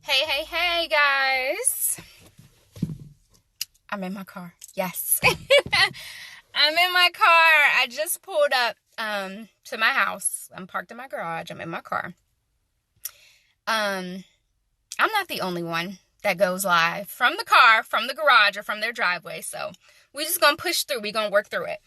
Hey, guys. I'm in my car. Yes. I'm in my car. I just pulled up to my house. I'm parked in my garage. I'm in my car. I'm not the only one that goes live from the car, from the garage, or from their driveway. So we're just going to push through. We're going to work through it.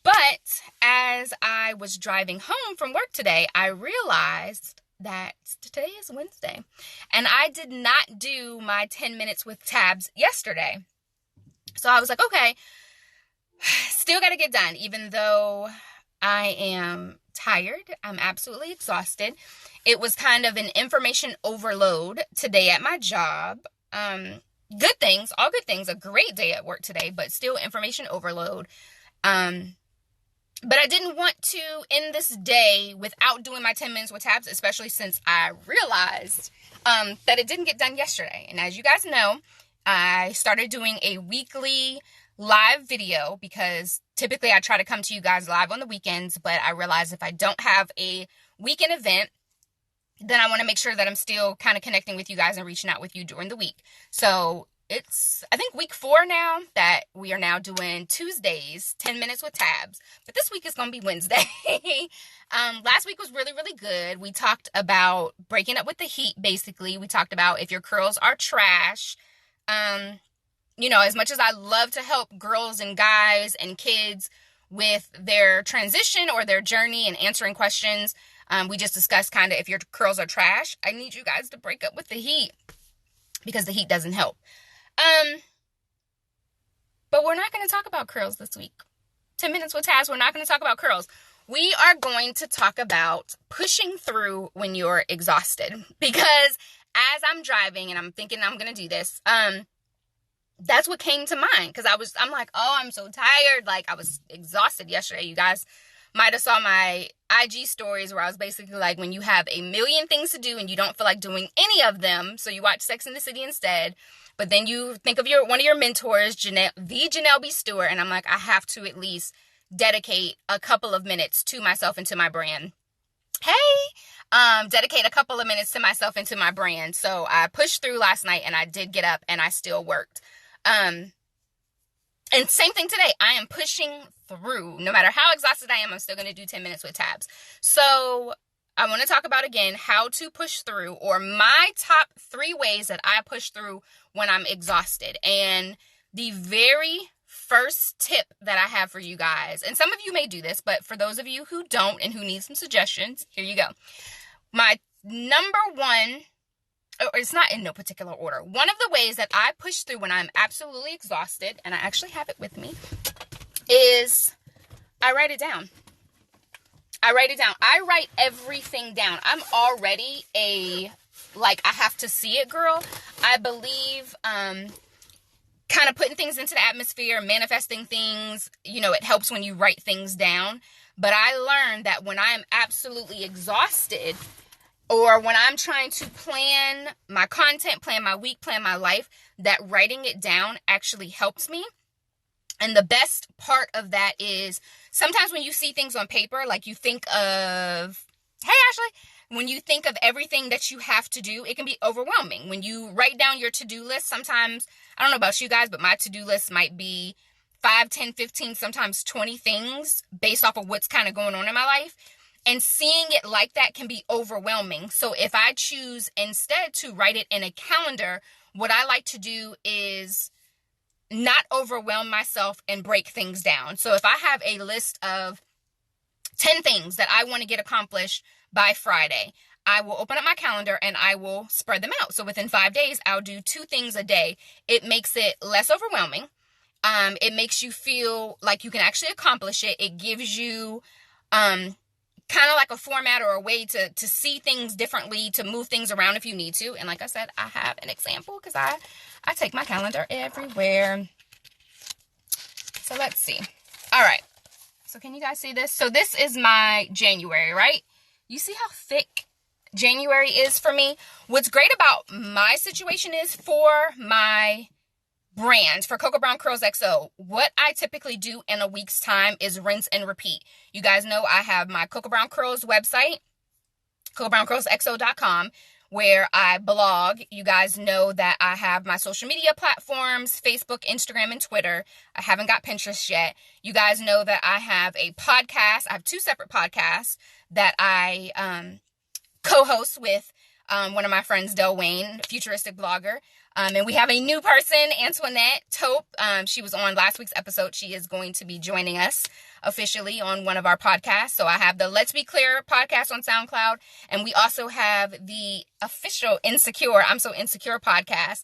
But as I was driving home from work today, I realized that today is Wednesday. And I did not do my 10 minutes with tabs yesterday. So I was like, okay, still got to get done, even though I am tired. I'm absolutely exhausted. It was kind of an information overload today at my job. Good things, all good things, a great day at work today, but still information overload. But I didn't want to end this day without doing my 10 minutes with tabs, especially since I realized that it didn't get done yesterday. And as you guys know, I started doing a weekly live video because typically I try to come to you guys live on the weekends, but I realized if I don't have a weekend event, then I want to make sure that I'm still kind of connecting with you guys and reaching out with you during the week. So it's, I think, week 4 now that we are now doing Tuesdays, 10 minutes with tabs. But this week is going to be Wednesday. Last week was really, really good. We talked about breaking up with the heat, basically. We talked about if your curls are trash. You know, as much as I love to help girls and guys and kids with their transition or their journey and answering questions, we just discussed kind of if your curls are trash, I need you guys to break up with the heat because the heat doesn't help. But we're not going to talk about curls this week. 10 minutes with tabs, we're not going to talk about curls. We are going to talk about pushing through when you're exhausted, because as I'm driving and I'm thinking I'm going to do this, that's what came to mind. Cause I'm like, oh, I'm so tired. Like, I was exhausted yesterday. You guys might have saw my IG stories where I was basically like, when you have a million things to do and you don't feel like doing any of them, so you watch Sex and the City instead, but then you think of one of your mentors, Janelle B. Stewart, and I'm like, I have to at least dedicate a couple of minutes to myself and to my brand. Dedicate a couple of minutes to myself and to my brand. So I pushed through last night and I did get up and I still worked. And same thing today. I am pushing through. No matter how exhausted I am, I'm still going to do 10 minutes with tabs. So I want to talk about, again, how to push through, or my top 3 ways that I push through when I'm exhausted. And the very first tip that I have for you guys, and some of you may do this, but for those of you who don't and who need some suggestions, here you go. My number one, or it's not in no particular order, one of the ways that I push through when I'm absolutely exhausted, and I actually have it with me, is I write it down. I write everything down. I'm already I have to see it girl. I believe kind of putting things into the atmosphere, manifesting things, you know, it helps when you write things down. But I learned that when I am absolutely exhausted, or when I'm trying to plan my content, plan my week, plan my life, that writing it down actually helps me. And the best part of that is sometimes when you see things on paper, like you think of, hey, Ashley, when you think of everything that you have to do, it can be overwhelming. When you write down your to-do list, sometimes, I don't know about you guys, but my to-do list might be 5, 10, 15, sometimes 20 things based off of what's kind of going on in my life. And seeing it like that can be overwhelming. So if I choose instead to write it in a calendar, what I like to do is not overwhelm myself and break things down. So if I have a list of 10 things that I want to get accomplished by Friday, I will open up my calendar and I will spread them out. So within 5 days, I'll do 2 things a day. It makes it less overwhelming. It makes you feel like you can actually accomplish it. It gives you kind of like a format or a way to see things differently, to move things around if you need to. And like I said, I have an example because I take my calendar everywhere. So let's see. All right. So can you guys see this? So this is my January, right? You see how thick January is for me? What's great about my situation is for my brand, for Cocoa Brown Curls XO, what I typically do in a week's time is rinse and repeat. You guys know I have my Cocoa Brown Curls website, CocoaBrownCurlsXO.com, where I blog. You guys know that I have my social media platforms, Facebook, Instagram, and Twitter. I haven't got Pinterest yet. You guys know that I have a podcast. I have 2 separate podcasts that I co-host with one of my friends, Del Wayne, futuristic blogger. And we have a new person, Antoinette Taupe. She was on last week's episode. She is going to be joining us officially on one of our podcasts. So I have the Let's Be Clear podcast on SoundCloud. And we also have the official Insecure, I'm So Insecure podcast.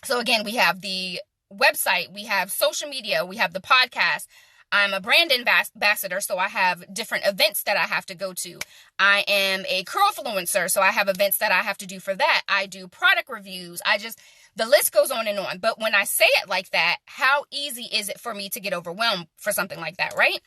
So again, we have the website, we have social media, we have the podcast. I'm a brand ambassador, so I have different events that I have to go to. I am a curlfluencer, so I have events that I have to do for that. I do product reviews. The list goes on and on. But when I say it like that, how easy is it for me to get overwhelmed for something like that, right?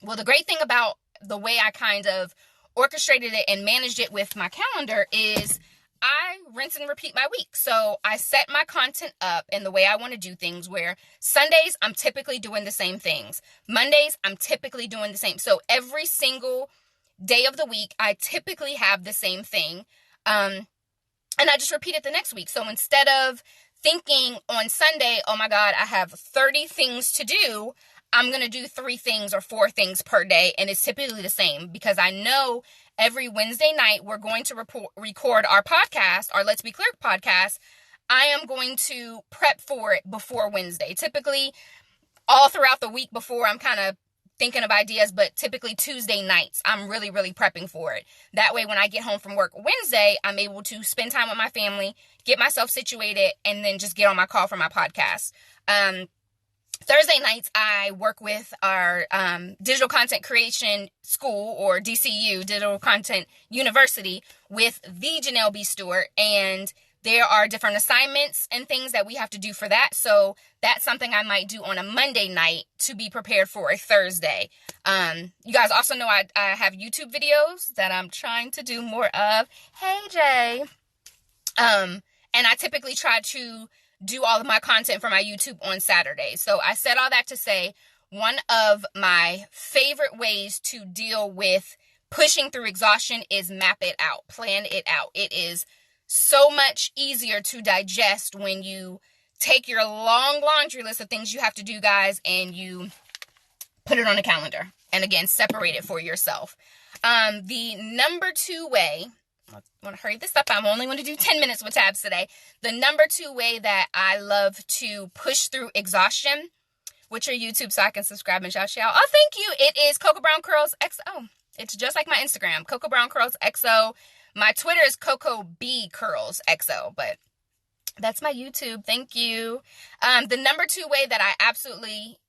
Well, the great thing about the way I kind of orchestrated it and managed it with my calendar is I rinse and repeat my week. So I set my content up in the way I want to do things, where Sundays, I'm typically doing the same things. Mondays, I'm typically doing the same. So every single day of the week, I typically have the same thing. And I just repeat it the next week. So instead of thinking on Sunday, oh my God, I have 30 things to do, I'm going to do 3 things or 4 things per day. And it's typically the same, because I know every Wednesday night we're going to record our podcast, our Let's Be Clear podcast. I am going to prep for it before Wednesday. Typically, all throughout the week before, I'm kind of thinking of ideas, but typically Tuesday nights, I'm really, really prepping for it. That way, when I get home from work Wednesday, I'm able to spend time with my family, get myself situated, and then just get on my call for my podcast. Thursday nights, I work with our digital content creation school, or DCU, Digital Content University, with the Janelle B. Stewart. And there are different assignments and things that we have to do for that. So that's something I might do on a Monday night to be prepared for a Thursday. You guys also know I have YouTube videos that I'm trying to do more of. Hey, Jay. And I typically try to do all of my content for my YouTube on Saturdays. So I said all that to say, one of my favorite ways to deal with pushing through exhaustion is map it out, plan it out. It is so much easier to digest when you take your long laundry list of things you have to do, guys, and you put it on a calendar. And again, separate it for yourself. The number 2 way, I want to hurry this up. I'm only going to do 10 minutes with tabs today. The number 2 way that I love to push through exhaustion, which are YouTube, so I can subscribe and shout out. Oh, thank you. It is Coco Brown Curls XO. It's just like my Instagram, Coco Brown Curls XO. My Twitter is Coco B Curls XO, but that's my YouTube. Thank you. The number 2 way that I absolutely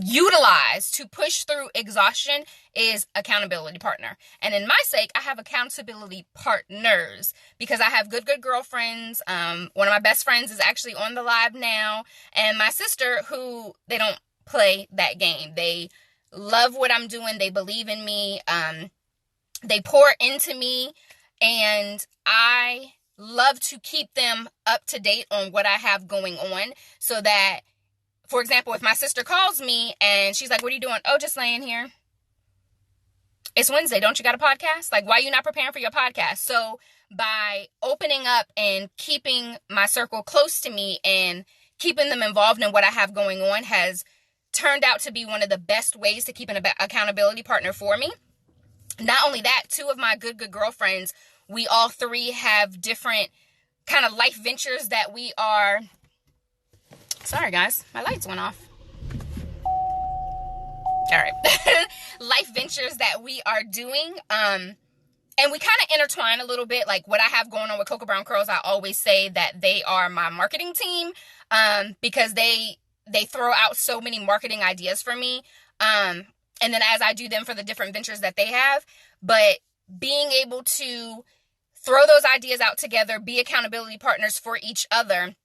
utilize to push through exhaustion is accountability partner. And in my sake, I have accountability partners because I have good girlfriends. One of my best friends is actually on the live now, and my sister, who they don't play that game. They love what I'm doing. They believe in me. They pour into me, and I love to keep them up to date on what I have going on, so that, for example, if my sister calls me and she's like, what are you doing? Oh, just laying here. It's Wednesday. Don't you got a podcast? Like, why are you not preparing for your podcast? So by opening up and keeping my circle close to me and keeping them involved in what I have going on has turned out to be one of the best ways to keep an accountability partner for me. Not only that, 2 of my good girlfriends, we all 3 have different kind of life ventures that we are... Sorry, guys. My lights went off. All right. Life ventures that we are doing. And we kind of intertwine a little bit. Like what I have going on with Coco Brown Curls, I always say that they are my marketing team because they throw out so many marketing ideas for me. And then as I do them for the different ventures that they have. But being able to throw those ideas out together, be accountability partners for each other,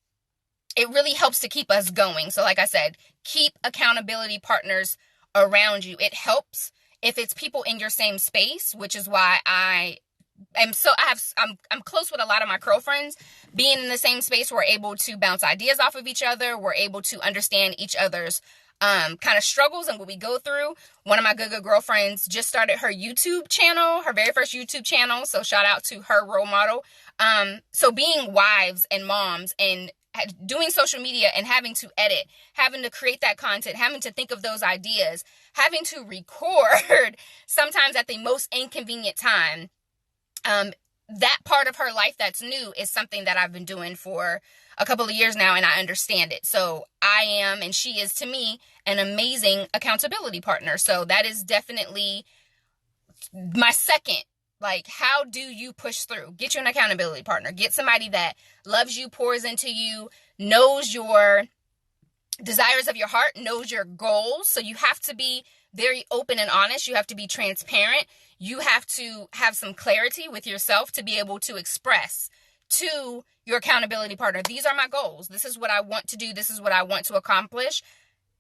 it really helps to keep us going. So like I said, keep accountability partners around you. It helps if it's people in your same space, which is why I'm close with a lot of my Curlfriends. Being in the same space, we're able to bounce ideas off of each other. We're able to understand each other's kind of struggles and what we go through. One of my good girlfriends just started her YouTube channel, her very first YouTube channel. So shout out to her role model. So being wives and moms and doing social media and having to edit, having to create that content, having to think of those ideas, having to record sometimes at the most inconvenient time. That part of her life that's new is something that I've been doing for a couple of years now, and I understand it. So I am, and she is to me, an amazing accountability partner. So that is definitely my second. Like, how do you push through? Get you an accountability partner. Get somebody that loves you, pours into you, knows your desires of your heart, knows your goals. So you have to be very open and honest. You have to be transparent. You have to have some clarity with yourself to be able to express to your accountability partner, these are my goals. This is what I want to do. This is what I want to accomplish.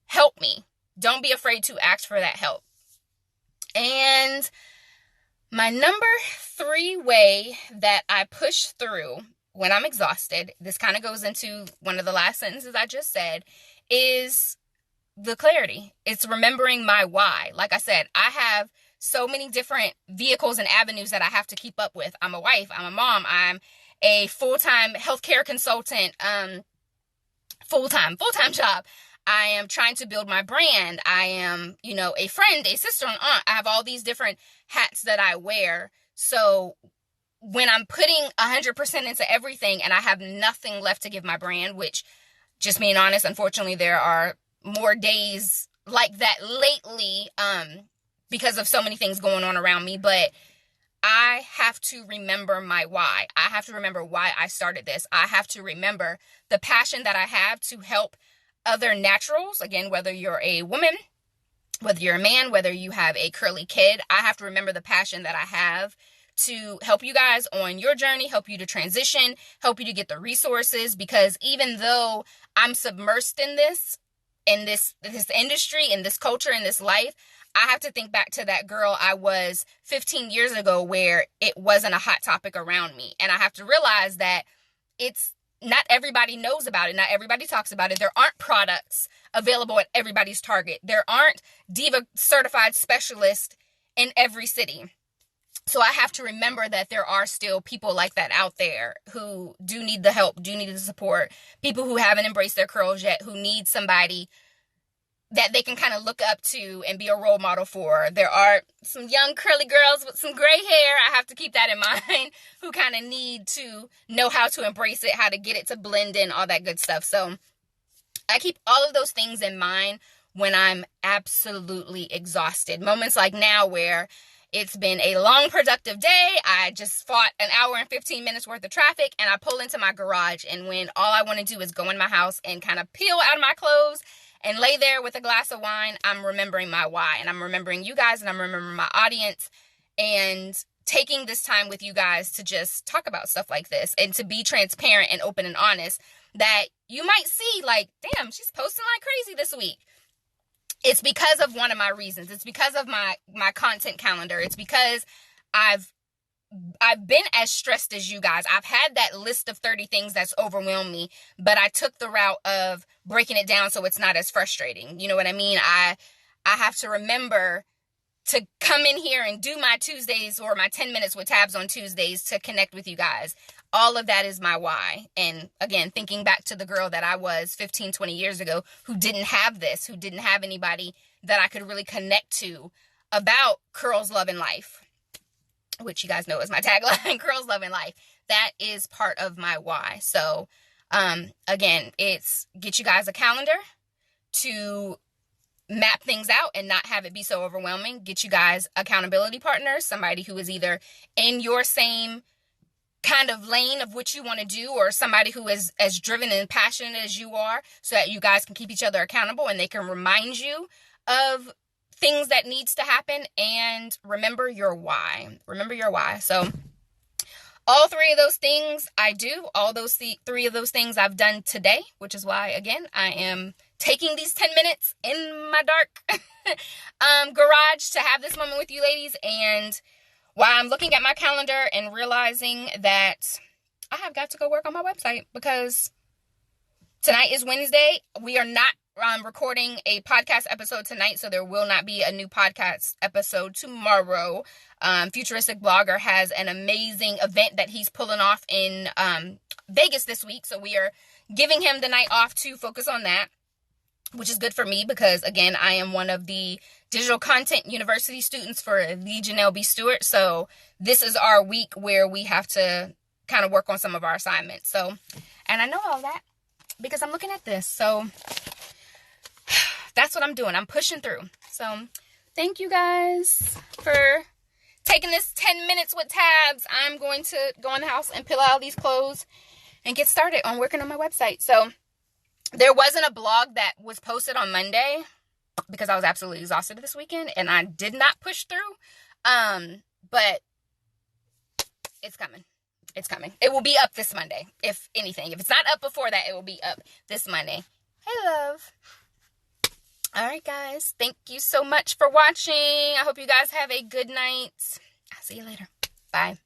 Help me. Don't be afraid to ask for that help. And my number 3 way that I push through when I'm exhausted, this kind of goes into one of the last sentences I just said, is the clarity. It's remembering my why. Like I said, I have so many different vehicles and avenues that I have to keep up with. I'm a wife. I'm a mom. I'm a full-time healthcare consultant, full-time job. I am trying to build my brand. I am, a friend, a sister, an aunt. I have all these different hats that I wear. So when I'm putting 100% into everything and I have nothing left to give my brand, which, just being honest, unfortunately, there are more days like that lately, because of so many things going on around me, but I have to remember my why. I have to remember why I started this. I have to remember the passion that I have to help other naturals. Again, whether you're a woman, whether you're a man, whether you have a curly kid, I have to remember the passion that I have to help you guys on your journey, help you to transition, help you to get the resources, because even though I'm submersed in this industry, in this culture, in this life, I have to think back to that girl I was 15 years ago where it wasn't a hot topic around me. And I have to realize that it's not everybody knows about it. Not everybody talks about it. There aren't products available at everybody's Target. There aren't Diva certified specialists in every city. So I have to remember that there are still people like that out there who do need the help, do need the support, people who haven't embraced their curls yet, who need somebody that they can kind of look up to and be a role model for. There are some young curly girls with some gray hair, I have to keep that in mind, who kind of need to know how to embrace it, how to get it to blend in, all that good stuff. So I keep all of those things in mind when I'm absolutely exhausted. Moments like now where it's been a long, productive day. I just fought an hour and 15 minutes worth of traffic, and I pull into my garage, and when all I want to do is go in my house and kind of peel out of my clothes and lay there with a glass of wine, I'm remembering my why, and I'm remembering you guys, and I'm remembering my audience, and taking this time with you guys to just talk about stuff like this and to be transparent and open and honest, that you might see like, damn, she's posting like crazy this week. It's because of one of my reasons. It's because of my content calendar. It's because I've been as stressed as you guys. I've had that list of 30 things that's overwhelmed me, but I took the route of breaking it down so it's not as frustrating. You know what I mean? I have to remember to come in here and do my Tuesdays or my 10 minutes with tabs on Tuesdays to connect with you guys. All of that is my why. And again, thinking back to the girl that I was 15, 20 years ago who didn't have this, who didn't have anybody that I could really connect to about curls, love, and life, which you guys know is my tagline, curls, love, and life. That is part of my why. So, again, it's get you guys a calendar to map things out and not have it be so overwhelming. Get you guys accountability partners, somebody who is either in your same kind of lane of what you want to do, or somebody who is as driven and passionate as you are, so that you guys can keep each other accountable and they can remind you of things that needs to happen. And remember your why. Remember your why. So all 3 of those things I do. All those 3 of those things I've done today, which is why, again, I am taking these 10 minutes in my dark garage to have this moment with you ladies. And while I'm looking at my calendar and realizing that I have got to go work on my website, because tonight is Wednesday. We are not recording a podcast episode tonight, so there will not be a new podcast episode tomorrow. Futuristic Blogger has an amazing event that he's pulling off in Vegas this week, so we are giving him the night off to focus on that, which is good for me because, again, I am one of the digital content university students for the Janelle B. Stewart, so this is our week where we have to kind of work on some of our assignments. So, and I know all that because I'm looking at this, so that's what I'm doing. I'm pushing through. So thank you guys for taking this 10 minutes with tabs. I'm going to go in the house and peel out these clothes and get started on working on my website. So there wasn't a blog that was posted on Monday because I was absolutely exhausted this weekend and I did not push through. But it's coming. It's coming. It will be up this Monday, if anything. If it's not up before that, it will be up this Monday. Hey, love. All right, guys. Thank you so much for watching. I hope you guys have a good night. I'll see you later. Bye.